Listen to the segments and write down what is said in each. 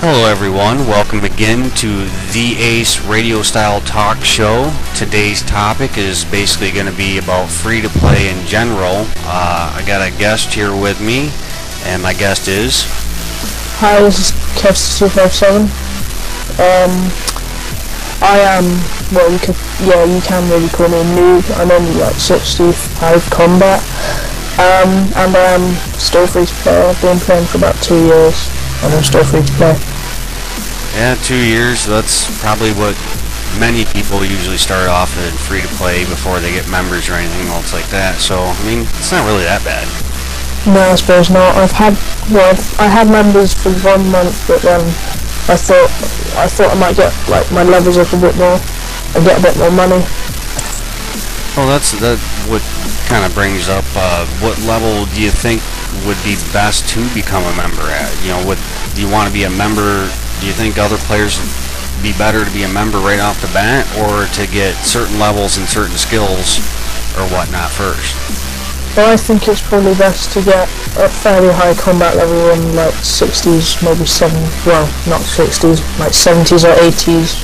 Hello everyone, welcome again to the Ace radio style talk show. Today's topic is basically going to be about free to play in general. I got a guest here with me, and my guest is... Hi, this is Kevster257. I am, well, you can really call me a noob. I'm only like 65 combat, and I am still free to play. I've been playing for about 2 years, and I'm still free to play. Yeah, 2 years, that's probably what many people usually start off in free to play before they get members or anything else like that. So, I mean, it's not really that bad. No, I suppose not. I had members for 1 month, but then I thought I might get like my levels up a bit more and get a bit more money. Well, that what kind of brings up what level do you think would be best to become a member at? You know, do you want to be a member? Do you think other players would be better to be a member right off the bat, or to get certain levels and certain skills or whatnot first? Well, I think it's probably best to get a fairly high combat level in like 60s, maybe not 60s, like 70s or 80s,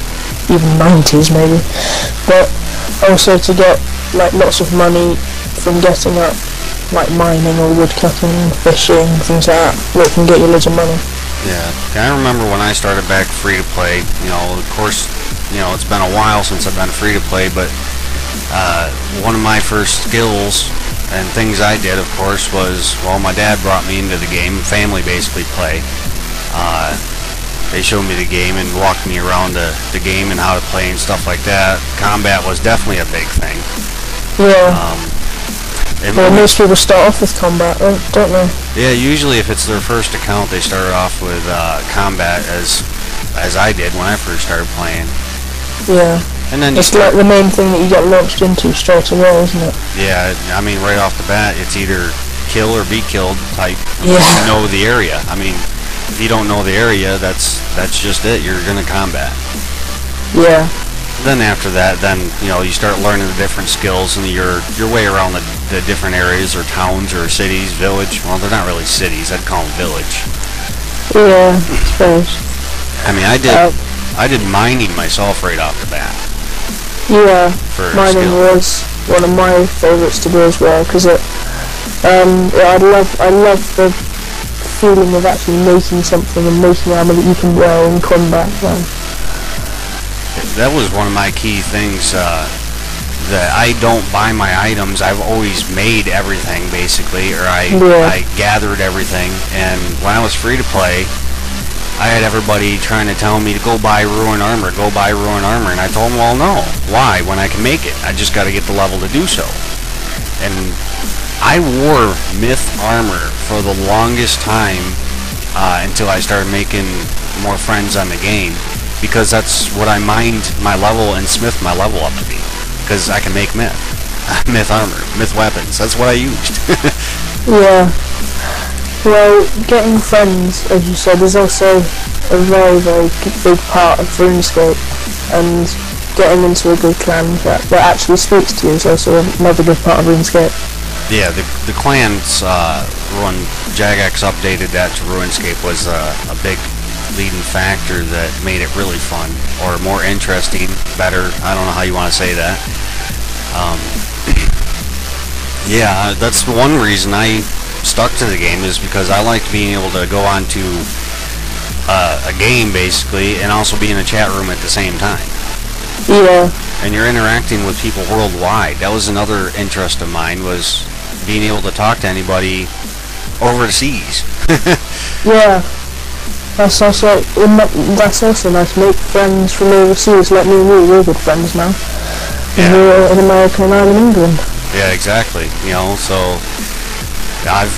even 90s maybe. But also to get like lots of money from getting up, like mining or woodcutting, fishing, things like that, that can get you loads of money. Yeah, I remember when I started back free to play, you know, of course, you know, it's been a while since I've been free to play, but one of my first skills and things I did, of course, was, well, my dad brought me into the game, family basically play. They showed me the game and walked me around the game and how to play and stuff like that. Combat was definitely a big thing. Yeah. Well, most people start off with combat, don't they? Yeah, usually if it's their first account, they start off with combat, as I did when I first started playing. Yeah. And then it's like the main thing that you get launched into straight away, isn't it? Yeah, I mean, right off the bat, it's either kill or be killed type. Yeah. You know the area. I mean, if you don't know the area, that's just it. You're gonna combat. Yeah. Then after that, you know, you start learning the different skills and your way around the different areas or towns or cities, village. Well, they're not really cities. I'd call them village. Yeah, I suppose. I mean, I did mining myself right off the bat. Yeah, mining was one of my favourites to do as well, because I love the feeling of actually making something and making armour that you can wear in combat. That was one of my key things, that I don't buy my items. I've always made everything, basically, or I gathered everything, and when I was free to play, I had everybody trying to tell me to go buy rune armor, and I told them, well, no. Why? When I can make it. I just got to get the level to do so. And I wore myth armor for the longest time, until I started making more friends on the game, because that's what I mined my level and smithed my level up to be, because I can make myth armor, myth weapons. That's what I used. Yeah. Well, getting friends, as you said, is also a very, very big part of Runescape, and getting into a good clan that actually speaks to you is also another good part of Runescape. Yeah, the clans, when jagex updated that to Runescape, was a big leading factor that made it really fun, or more interesting, better, I don't know how you want to say that. Yeah, that's one reason I stuck to the game, is because I liked being able to go on to a game, basically, and also be in a chat room at the same time. Yeah. And you're interacting with people worldwide. That was another interest of mine, was being able to talk to anybody overseas. Yeah. That's also nice. Make friends from overseas. Like me and you, we're good friends now. Yeah. We're in America and I'm in England. Yeah, exactly. You know, so I've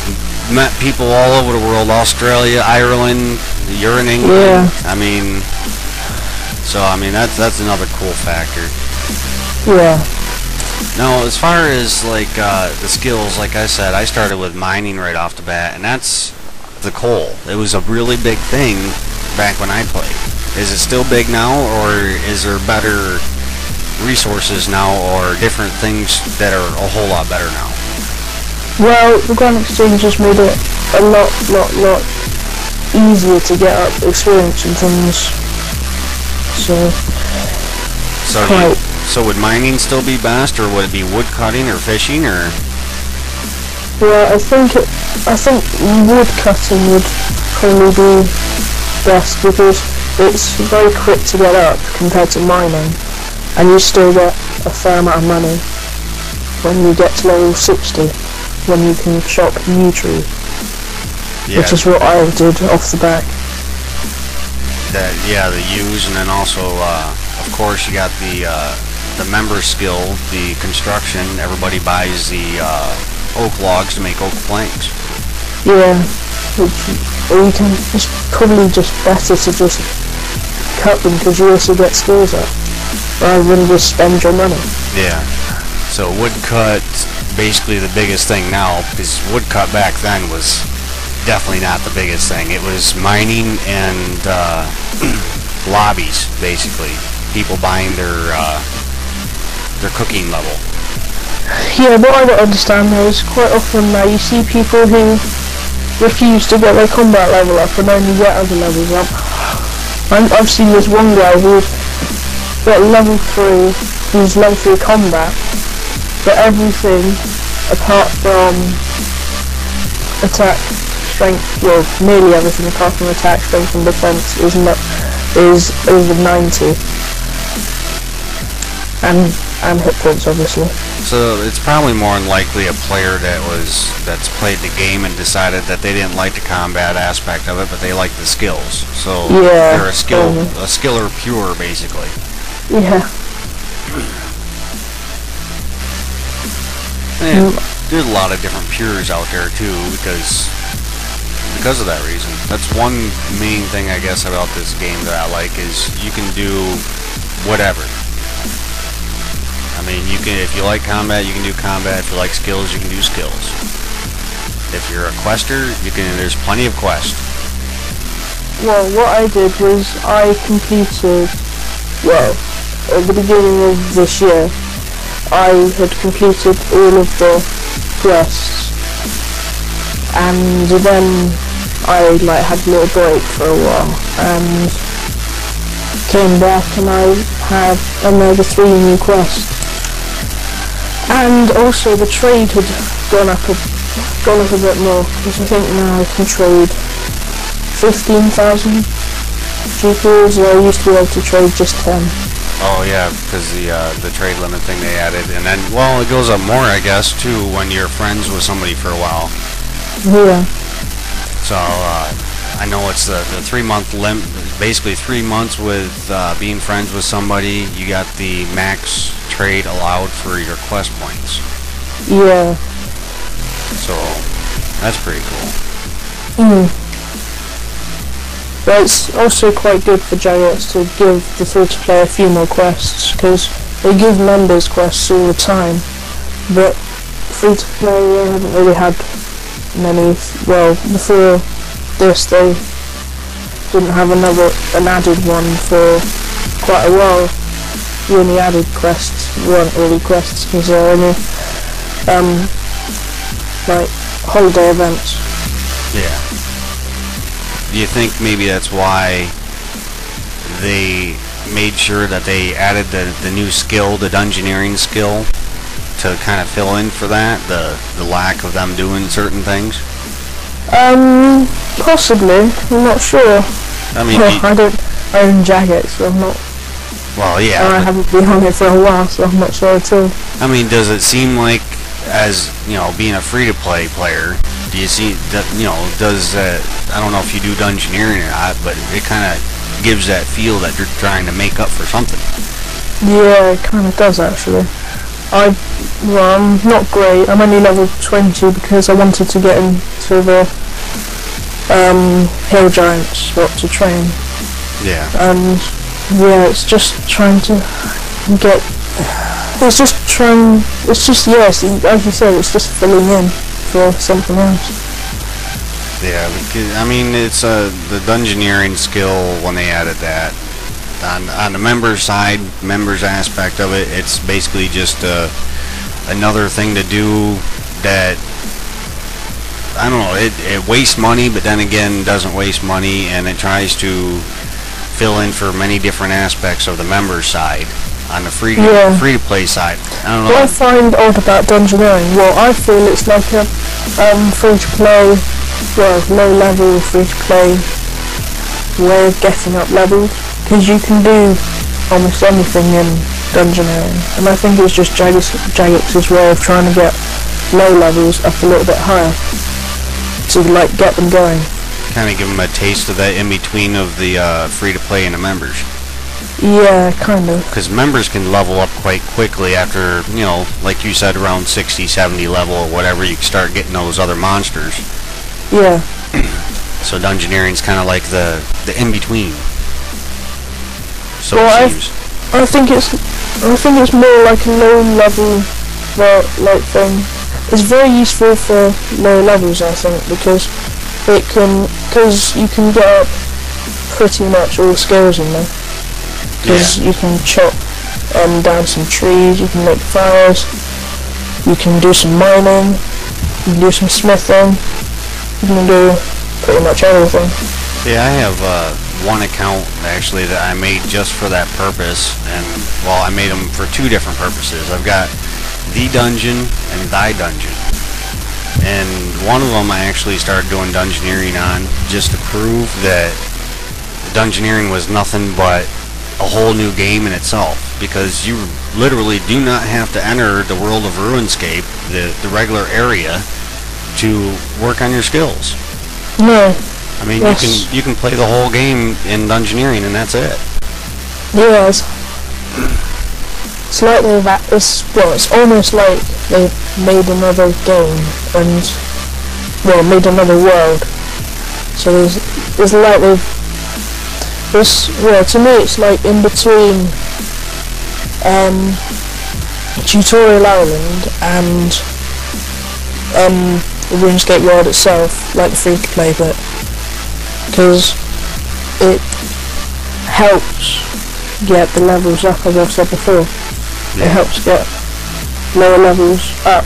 met people all over the world, Australia, Ireland, you're in England. Yeah. I mean, that's another cool factor. Yeah. Now, as far as like the skills, like I said, I started with mining right off the bat, and that's the coal. It was a really big thing back when I played. Is it still big now, or is there better resources now, or different things that are a whole lot better now? Well, the Grand Exchange has made it a lot easier to get up experience and things. So would mining still be best, or would it be wood cutting or fishing, or? Well, I think wood cutting would probably be best because it's very quick to get up compared to mining, and you still get a fair amount of money when you get to level 60, when you can chop yew tree, which is what I did off the back. The yews, and then also, of course, you got the member skill, the construction. Everybody buys the oak logs to make oak planks. Yeah, or you can. It's probably just better to just cut them because you also get skills up, rather than just spend your money. Yeah. So woodcut, basically the biggest thing now, because woodcut back then was definitely not the biggest thing. It was mining and lobbies, basically. People buying their cooking level. Yeah, what I don't understand though is quite often now you see people who refuse to get their combat level up and only get other levels up. I've seen this one guy who got level 3, who's level 3 combat, but everything apart from attack, strength, well, nearly everything apart from attack, strength and defense is over 90. And hit points, obviously. So it's probably more than likely a player that's played the game and decided that they didn't like the combat aspect of it, but they like the skills. So yeah, they're a skiller pure, basically. Yeah. And there's a lot of different pures out there too, because of that reason. That's one main thing I guess about this game that I like is you can do whatever. I mean, you can, if you like combat, you can do combat. If you like skills, you can do skills. If you're a quester, there's plenty of quests. Well, what I did was I completed, at the beginning of this year, I had completed all of the quests, and then I had a little break for a while, and came back and I had another 3 new quests. And also the trade had gone up a bit more, because I think now I can trade 15,000 GPs, where I used to be able to trade just 10. Oh yeah, because the trade limit thing they added, and then, well, it goes up more, I guess, too, when you're friends with somebody for a while. Yeah. So, I know it's the 3-month limit, basically 3 months with being friends with somebody, you got the max trade allowed for your quest points. Yeah. So, that's pretty cool. But it's also quite good for jagex to give the free-to-play a few more quests, because they give members quests all the time, but free-to-play haven't really had many. Well, before this they didn't have an added one for quite a while. The only added quests weren't really quests, because they're only holiday events. Yeah. Do you think maybe that's why they made sure that they added the new skill, the dungeoneering skill, to kind of fill in for that, the lack of them doing certain things? Possibly. I'm not sure. I mean, I don't own jagex, so I'm not. Well, yeah. I haven't been on it for a while, so I'm not sure at all. I mean, does it seem like, as being a free-to-play player, do you see that, does I don't know if you do dungeoneering or not, but it kind of gives that feel that you're trying to make up for something. Yeah, it kind of does, actually. I'm not great. I'm only level 20 because I wanted to get into the hill giant spot to train. Yeah. And yeah, it's just trying to get. It's just yes, as you said, it's just filling in for something else. Yeah, because, I mean, it's the dungeoneering skill when they added that. On the members aspect of it, it's basically just another thing to do that I don't know, it wastes money, but then again doesn't waste money, and it tries to fill in for many different aspects of the member side on the free to play side. I don't know. What I find odd about dungeoneering, well, I feel it's like a free to play, well, low level free to play way of getting up levels, because you can do almost anything in dungeoneering, and I think it's just Jagex's way of trying to get low levels up a little bit higher to like get them going. Kind of give them a taste of that in between of the free to play and the members. Yeah, kind of. Because members can level up quite quickly after, you know, like you said, around 60, 70 level or whatever, you can start getting those other monsters. Yeah. So dungeoneering's kind of like the in between. So well, it seems. I think it's more like a low level, like thing. It's very useful for low levels, I think, because you can get up pretty much all skills in there. Because you can chop down some trees, you can make fires, you can do some mining, you can do some smithing, you can do pretty much everything. Yeah, I have one account actually that I made just for that purpose, and well, I made them for two different purposes. I've got the dungeon and thy dungeon, and one of them I actually started doing dungeoneering on just to prove that dungeoneering was nothing but a whole new game in itself, because you literally do not have to enter the world of Runescape, the regular area, to work on your skills. No. I mean, you can play the whole game in dungeoneering, and that's it. Yes. It's like it's almost like they've made another game and made another world. So there's like to me it's like in between Tutorial Island and the RuneScape world itself, like the free-to-play bit, because it helps get the levels up, as I've said before. Yeah. It helps get lower levels up.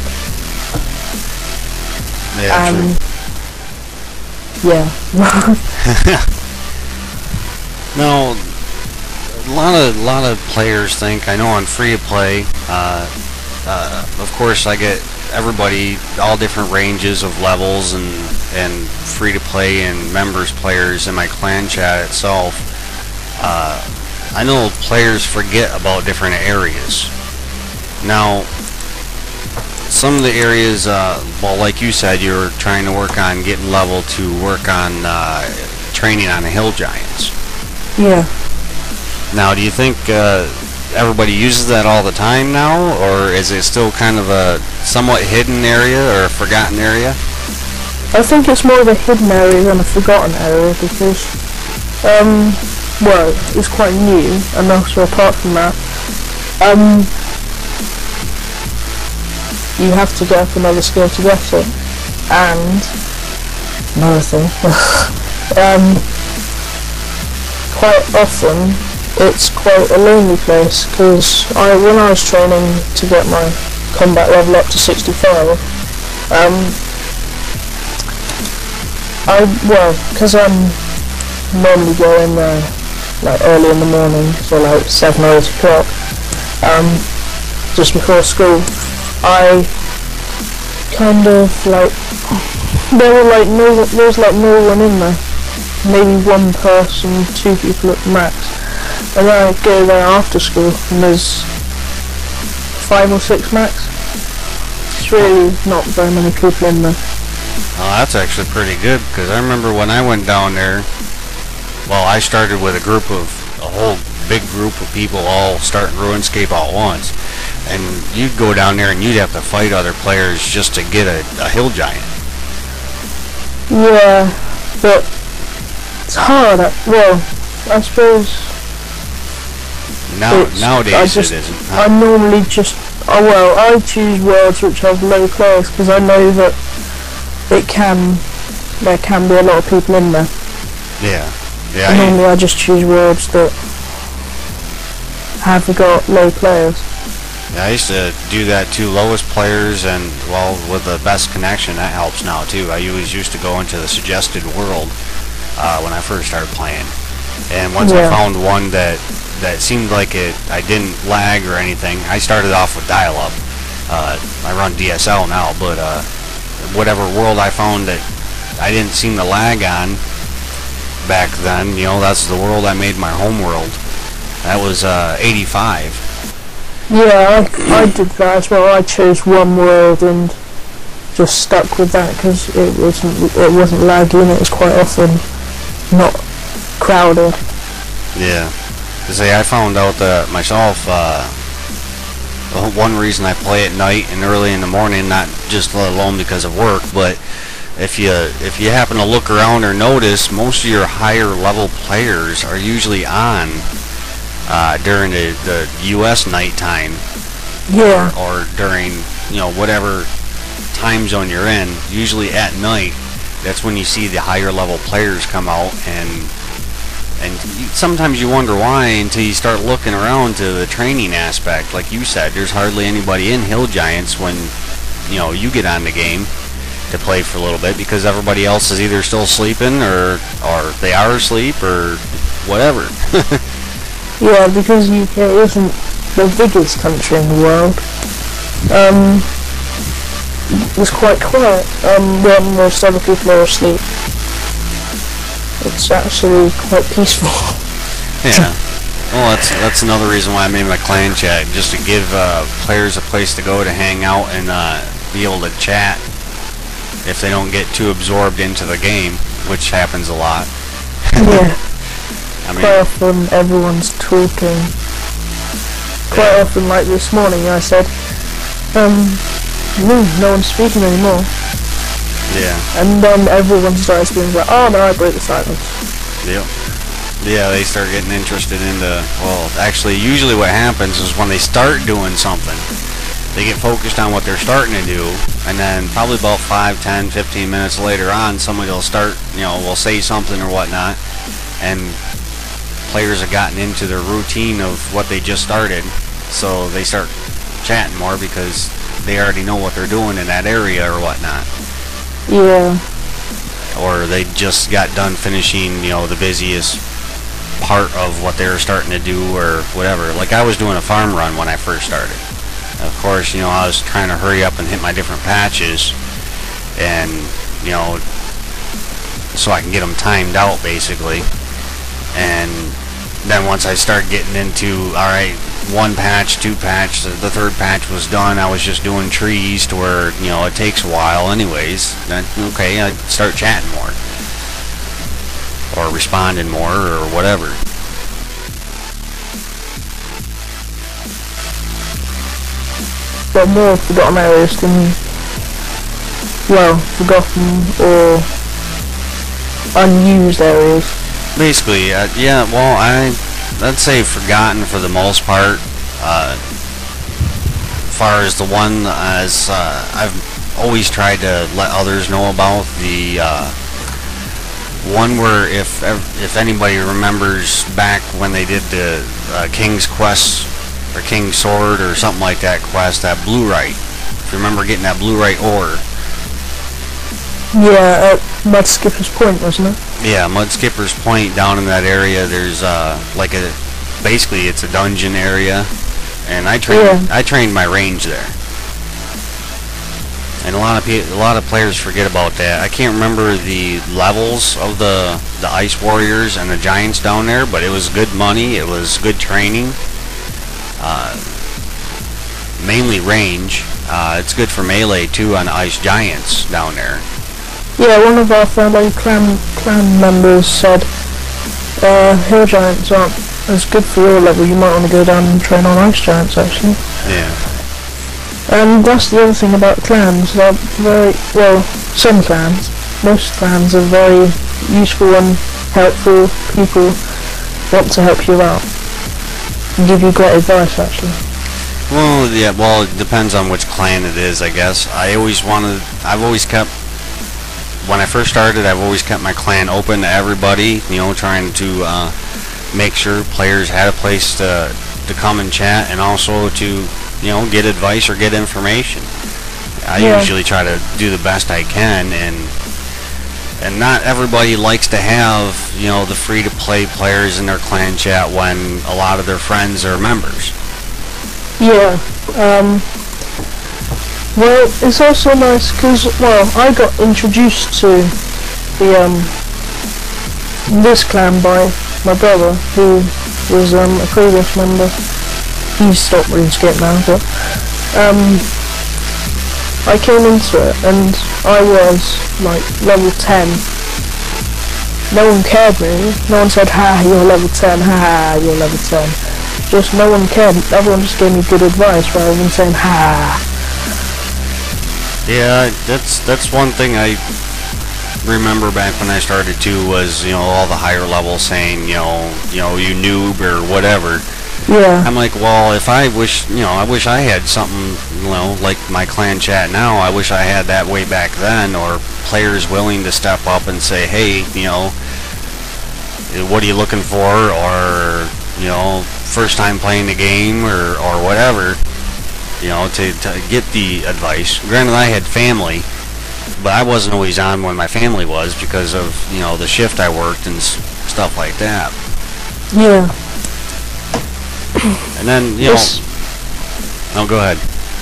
Yeah, true. Yeah. No, a lot of players think, I know on free to play, of course I get everybody, all different ranges of levels and free to play and members players in my clan chat itself. I know players forget about different areas. Now, some of the areas, well, like you said, you're trying to work on getting level to work on training on the hill giants. Yeah. Now, do you think everybody uses that all the time now, or is it still kind of a somewhat hidden area or a forgotten area? I think it's more of a hidden area than a forgotten area, because well, it's quite new, and also apart from that, you have to get up another skill to get it, and another thing, quite often it's quite a lonely place, because when I was training to get my combat level up to 65, because I'm normally going there like early in the morning, so like 7 or 8 o'clock, just before school, I kind of like, there was like no one in there, maybe one person, 2 people at max, and then I go there after school and there's 5 or 6 max. It's really not very many people in there. Oh, that's actually pretty good, because I remember when I went down there, well, I started with a whole big group of people all starting RuneScape all at once, and you'd go down there and you'd have to fight other players just to get a hill giant. Yeah, but it's hard. Well, I suppose nowadays it isn't. I normally just, I choose worlds which have low players, because I know that there can be a lot of people in there. Yeah. Normally I just choose worlds that have got low players. Yeah, I used to do that too. Lowest players, and well, with the best connection, that helps now too. I always used to go into the suggested world when I first started playing, and once I found one that seemed like I didn't lag or anything, I started off with dial-up. I run DSL now, but whatever world I found that I didn't seem to lag on back then, you know, that's the world I made my home world. That was 85. Yeah, I did that as well. I chose one world and just stuck with that because it wasn't laggy and it was quite often not crowded. Yeah. See, I found out that myself, one reason I play at night and early in the morning, not just let alone because of work, but if you happen to look around or notice, most of your higher level players are usually on during the US nighttime. Yeah. Or during, you know, whatever time zone you're in, usually at night, that's when you see the higher level players come out, and sometimes you wonder why until you start looking around to the training aspect. Like you said, there's hardly anybody in Hill Giants when, you know, you get on the game to play for a little bit, because everybody else is either still sleeping or they are asleep or whatever. Yeah, because UK isn't the biggest country in the world. It's quite quiet when most other people are asleep. It's actually quite peaceful. Yeah. Well, that's another reason why I made my clan chat, just to give players a place to go to hang out and be able to chat if they don't get too absorbed into the game, which happens a lot. Yeah. I mean, quite often everyone's talking. Quite often, like this morning, I said, no one's speaking anymore. Yeah. And then everyone starts being like, oh no, I break the silence. Yep. Yeah, they start getting interested into, well, actually, usually what happens is when they start doing something, they get focused on what they're starting to do, and then probably about 5, 10, 15 minutes later on, somebody will start, you know, will say something or whatnot, and players have gotten into their routine of what they just started, so they start chatting more because they already know what they're doing in that area or whatnot. Yeah. Or they just got done finishing, you know, the busiest part of what they were starting to do or whatever. Like I was doing a farm run when I first started. Of course, you know, I was trying to hurry up and hit my different patches, and, you know, so I can get them timed out basically. And then once I started getting into, alright, 1 patch, 2 patch, the 3rd patch was done, I was just doing trees to where, you know, it takes a while anyways, then, okay, I'd start chatting more. Or responding more, or whatever. But more forgotten areas than, well, forgotten or unused areas. Basically, yeah, well, I'd say forgotten for the most part. Far as the one as I've always tried to let others know about, the one where if anybody remembers back when they did the King's Quest or King's Sword or something like that quest, that blue right. If you remember getting that blue right ore. Yeah, at Mud Skipper's Point, wasn't it? Yeah, Mud Skipper's Point down in that area. There's like basically it's a dungeon area, and I trained my range there. And a lot of players forget about that. I can't remember the levels of the ice warriors and the giants down there, but it was good money. It was good training. Mainly range. It's good for melee too on ice giants down there. Yeah, one of our fellow clan members said, hill giants aren't as good for your level, you might want to go down and train on ice giants actually. Yeah. And that's the other thing about clans, they're very, well, some clans, most clans are very useful and helpful, people want to help you out and give you great advice actually. Well, yeah, well, it depends on which clan it is, I guess. I've always kept, when I first started, I've always kept my clan open to everybody, you know, trying to make sure players had a place to come and chat, and also to you know, get advice or get information. I usually try to do the best I can, and not everybody likes to have, you know, the free-to-play players in their clan chat when a lot of their friends are members. Yeah. Well, it's also nice because, well, I got introduced to the this clan by my brother, who was a previous member. He's stopped RuneScape now, but I came into it and I was like level 10. No one cared really. No one said, ha, you're level 10, ha, you're level 10. Just no one cared. Everyone just gave me good advice rather than saying, ha. Yeah, that's one thing I remember back when I started too, was, you know, all the higher levels saying, you know, you noob or whatever. Yeah. I'm like, well, if I wish, you know, I wish I had something, you know, like my clan chat now. I wish I had that way back then, or players willing to step up and say, hey, you know, what are you looking for, or, you know, first time playing the game, or whatever, you know, to get the advice. Granted, I had family, but I wasn't always on when my family was because of, you know, the shift I worked and stuff like that. Yeah. And then, you know... Oh, go ahead.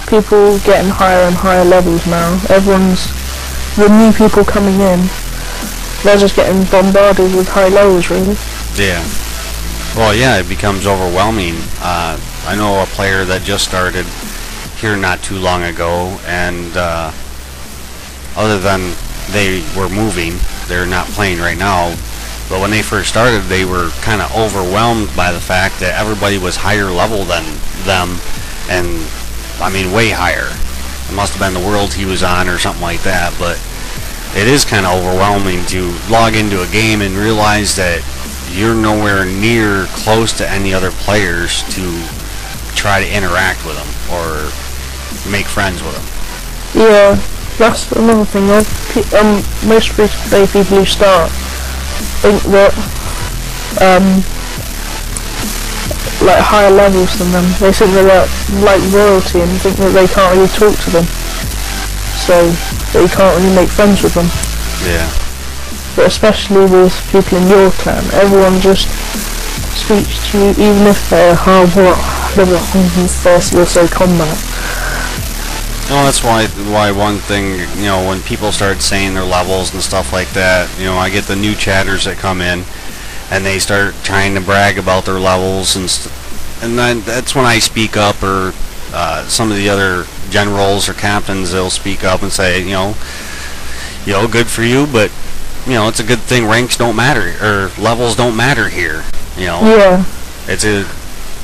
People getting higher and higher levels now. The new people coming in, they're just getting bombarded with high levels, really. Yeah. Well, yeah, it becomes overwhelming. I know a player that just started here not too long ago, and other than they were moving, they're not playing right now. But when they first started, they were kind of overwhelmed by the fact that everybody was higher level than them, and I mean way higher. It must have been the world he was on or something like that, but it is kind of overwhelming to log into a game and realize that you're nowhere near close to any other players to try to interact with them or make friends with them. Yeah, that's another thing. Most free-to-play people who start think that like higher levels than them. They think they're like royalty and think that they can't really talk to them, so they can't really make friends with them. Yeah. But especially with people in your clan, everyone just speaks to you, even if they're level 130 or so combat. Well, that's why one thing, you know, when people start saying their levels and stuff like that, you know, I get the new chatters that come in, and they start trying to brag about their levels, and then that's when I speak up, or some of the other generals or captains, they'll speak up and say, you know, good for you, but, you know, it's a good thing ranks don't matter, or levels don't matter here, you know. Yeah. It's a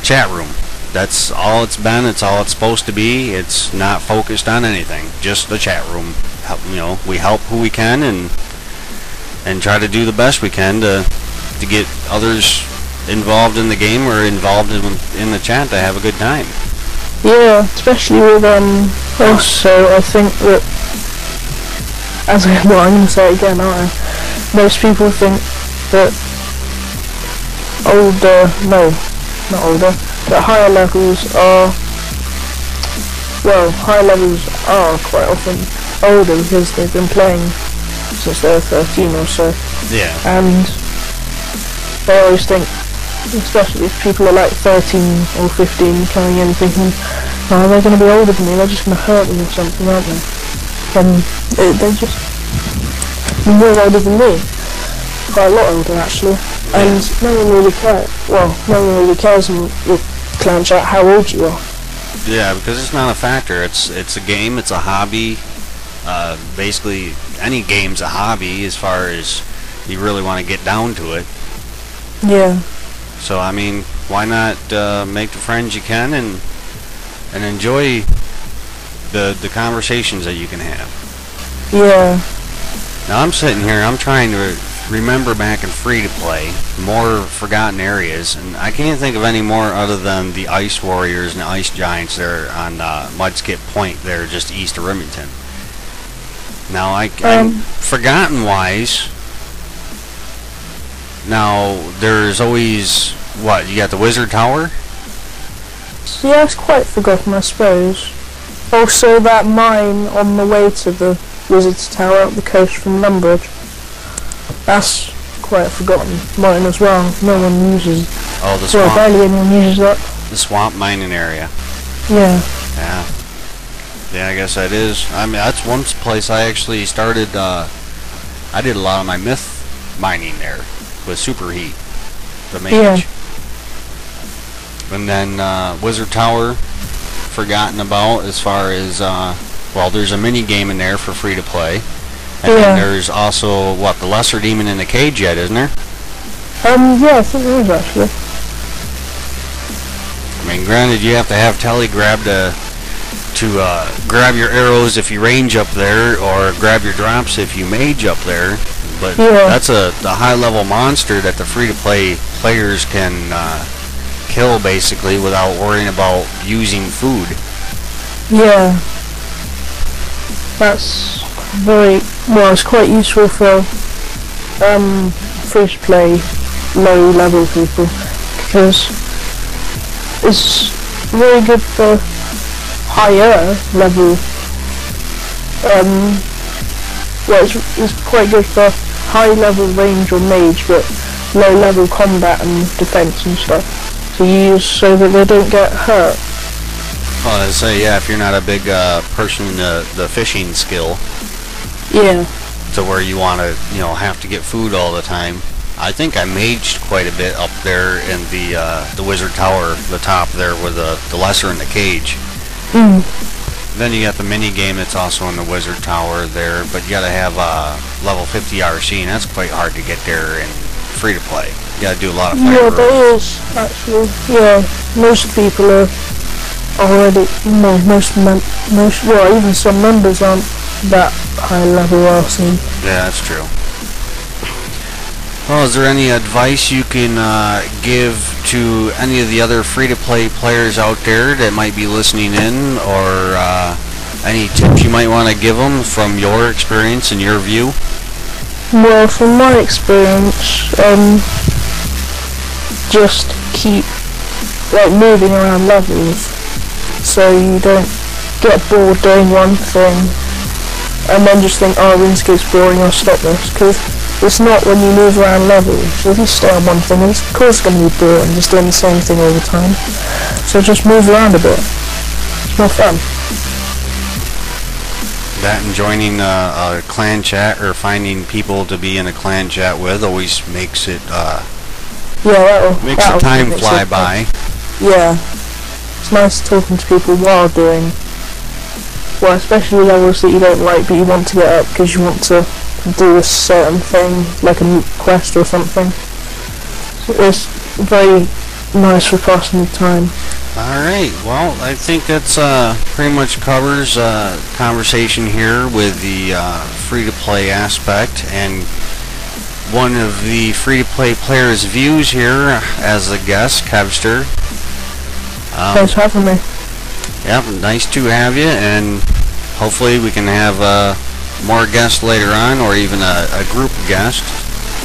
chat room. That's all it's been. It's all it's supposed to be. It's not focused on anything. Just the chat room. You know, we help who we can and try to do the best we can to get others involved in the game or involved in the chat to have a good time. Yeah, especially with also I think that, I'm going to say it again, aren't I? Most people think that that higher levels are quite often older because they've been playing since they're 13 or so. Yeah. And they always think, especially if people are like 13 or 15 coming in thinking, oh, they're going to be older than me, they're just going to hurt me or something, aren't they? And they're just more older than me. Quite a lot older actually. And no one really cares. Well, no one really cares in the clan chat how old you are. Yeah, because it's not a factor. It's a game. It's a hobby. Basically, any game's a hobby as far as you really want to get down to it. Yeah. So I mean, why not make the friends you can and enjoy the conversations that you can have. Yeah. Now I'm sitting here. I'm trying to remember back in free-to-play, more forgotten areas, and I can't think of any more other than the Ice Warriors and the Ice Giants there on Mudskip Point there just east of Remington. Now, I'm forgotten-wise, now there's always, what, you got the Wizard Tower? So yeah, it's quite forgotten, I suppose. Also, that mine on the way to the Wizard's Tower up the coast from Lumbridge. That's quite a forgotten mine as well. No one uses. Oh, the swamp. Barely anyone uses that. The swamp mining area. Yeah. Yeah. Yeah, I guess that is. I mean, that's one place I actually started. I did a lot of my myth mining there with superheat, the mage. Yeah. And then Wizard Tower, forgotten about as far as well. There's a mini game in there for free to play, and then there's also the lesser demon in the cage yet, isn't there? Yeah, I think there is actually. I mean, granted, you have to have telegrab to grab your arrows if you range up there, or grab your drops if you mage up there. But that's the high-level monster that the free-to-play players can kill basically without worrying about using food. Yeah, that's very well. It's quite useful for free-to-play low-level people because it's very good for higher level. Well, it's quite good for high-level range or mage, but low-level combat and defense and stuff to use so that they don't get hurt. Well, I'd say, yeah, if you're not a big person in the fishing skill, yeah, to where you want to, have to get food all the time. I think I maged quite a bit up there in the Wizard Tower, the top there with the lesser in the cage. Then you got the mini game that's also in the Wizard Tower there, but you got to have level 50 RC, and that's quite hard to get there and free to play. You got to do a lot of fire rolls. That is actually. Yeah, most people are already. No, well, even some members aren't that high level RC. Yeah, that's true. Well, is there any advice you can give to any of the other free-to-play players out there that might be listening in, or any tips you might want to give them from your experience and your view? Well, from my experience, just keep moving around levels so you don't get bored doing one thing and then just think, oh, Runescape's boring, I'll stop this, because it's not when you move around levels. So if you stay on one thing, it's of course going to be boring, just doing the same thing all the time. So just move around a bit. It's more fun. That and joining a clan chat or finding people to be in a clan chat with always makes it makes the time fly by. Yeah, it's nice talking to people while doing, well, especially levels that you don't like but you want to get up because you want to do a certain thing, like a quest or something. So it's very nice for passing the time. Alright, well, I think that's pretty much covers conversation here with the free-to-play aspect, and one of the free-to-play players' views here as a guest, Kevster. Thanks for having me. Yeah, nice to have you, and hopefully we can have more guests later on, or even a group guest.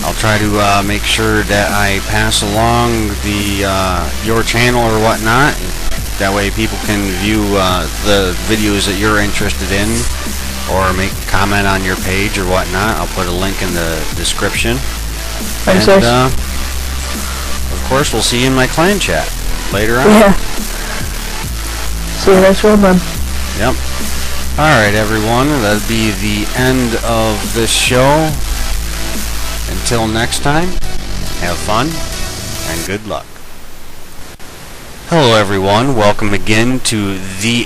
I'll try to make sure that I pass along your channel or whatnot. That way people can view the videos that you're interested in, or make a comment on your page or whatnot. I'll put a link in the description. Thanks, and of course, we'll see you in my clan chat later on. Yeah. See you next one, man. Yep. Alright, everyone, that'll be the end of this show. Until next time, have fun and good luck. Hello, everyone. Welcome again to the